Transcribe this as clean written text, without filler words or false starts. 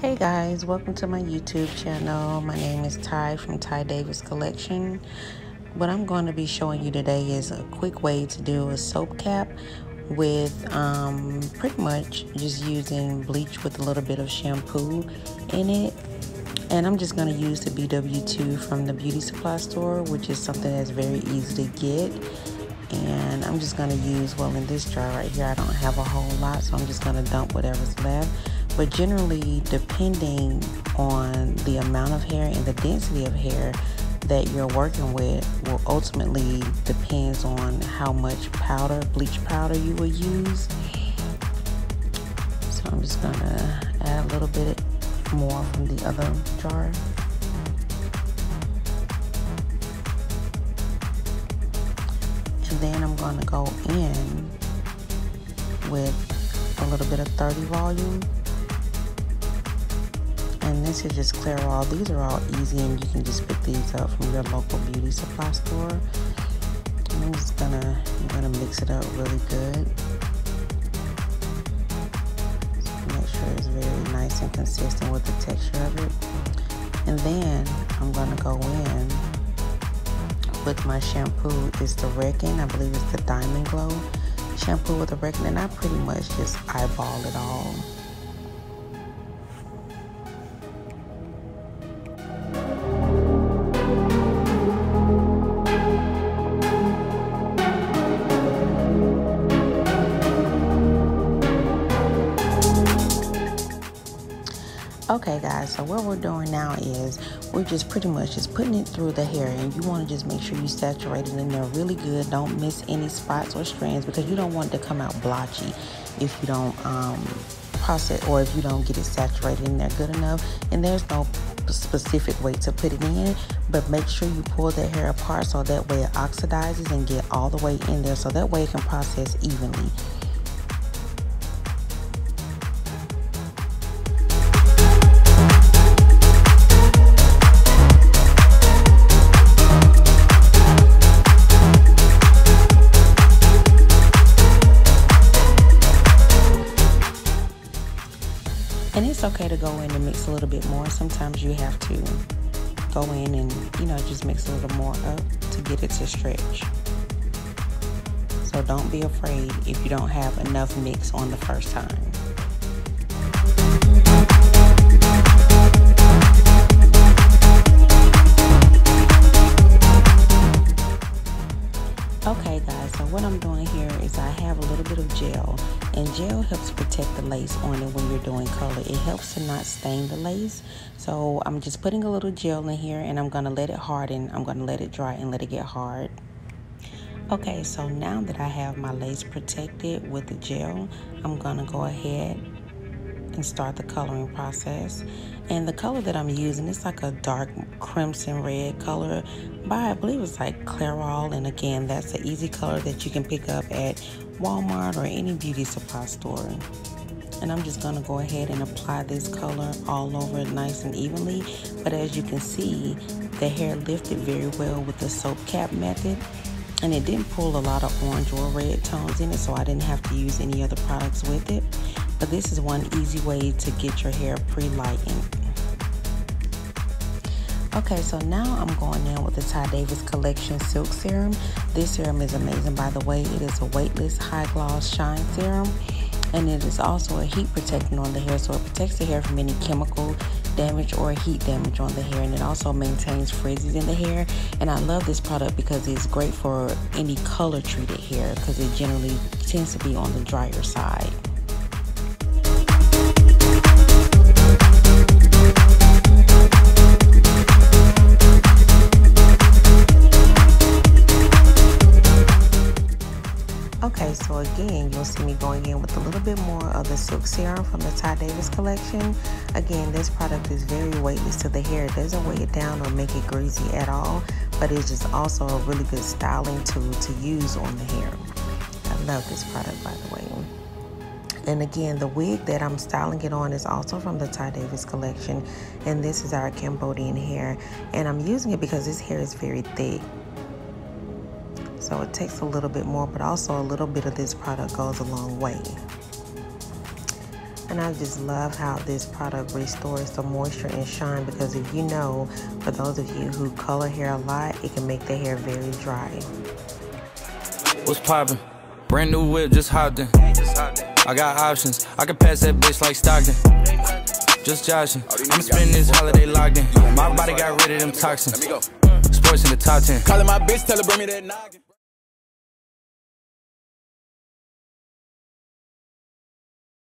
Hey guys, welcome to my YouTube channel. My name is Ty from Ty Davis Collection. What I'm going to be showing you today is a quick way to do a soap cap with pretty much just using bleach with a little bit of shampoo in it. And I'm just going to use the BW2 from the beauty supply store, which is something that's very easy to get. And I'm just going to use, well, in this jar right here, I don't have a whole lot, so I'm just going to dump whatever's left. But generally, depending on the amount of hair and the density of hair that you're working with will ultimately depends on how much powder, bleach powder you will use. So I'm just going to add a little bit more from the other jar. And then I'm going to go in with a little bit of 30 volume. And this is just clear all. These are all easy and you can just pick these up from your local beauty supply store. And I'm just gonna mix it up really good. So make sure it's very nice and consistent with the texture of it. And then I'm gonna go in with my shampoo. It's the Reckon, I believe it's the Diamond Glow shampoo with the Reckon, and I pretty much just eyeball it all. Okay guys, so what we're doing now is we're just pretty much just putting it through the hair, and you want to just make sure you saturate it in there really good. Don't miss any spots or strands because you don't want it to come out blotchy if you don't process, or if you don't get it saturated in there good enough. And there's no specific way to put it in, but make sure you pull the hair apart so that way it oxidizes and get all the way in there, so that way it can process evenly. And it's okay to go in and mix a little bit more. Sometimes you have to go in and, just mix a little more up to get it to stretch. So don't be afraid if you don't have enough mix on the first time. Okay guys, so what I'm doing here is I have a little bit of gel, and gel helps protect the lace on it when you're doing color. It helps to not stain the lace. So I'm just putting a little gel in here, and I'm going to let it harden. I'm going to let it dry and let it get hard. Okay, so now that I have my lace protected with the gel, I'm going to go ahead and start the coloring process. And the color that I'm using is like a dark crimson red color by, I believe it's like Clairol, and again, that's an easy color that you can pick up at Walmart or any beauty supply store. And I'm just going to go ahead and apply this color all over it nice and evenly. But as you can see, the hair lifted very well with the soap cap method, and it didn't pull a lot of orange or red tones in it, so I didn't have to use any other products with it. But this is one easy way to get your hair pre-lightened. Okay, so now I'm going in with the Ty Davis Collection Silk Serum. This serum is amazing, by the way. It is a weightless high gloss shine serum, and it is also a heat protectant on the hair, so it protects the hair from any chemical damage or heat damage on the hair, and it also maintains frizzies in the hair. And I love this product because it's great for any color treated hair because it generally tends to be on the drier side. Okay, so again, you'll see me going in with a little bit more of the Silk Serum from the Ty Davis collection. Again, this product is very weightless to the hair. It doesn't weigh it down or make it greasy at all, but it's just also a really good styling tool to use on the hair. I love this product, by the way. And again, the wig that I'm styling it on is also from the Ty Davis collection, and this is our Cambodian hair. And I'm using it because this hair is very thick. So it takes a little bit more, but also a little bit of this product goes a long way. And I just love how this product restores the moisture and shine, because if you know, for those of you who color hair a lot, it can make the hair very dry. What's poppin'? Brand new whip, just hopped in. I got options, I can pass that bitch like Stockton. Just joshing, I'ma spend this holiday locked in. My body got rid of them toxins. Sports in the top 10. Calling my bitch, tell her bring me that noggin.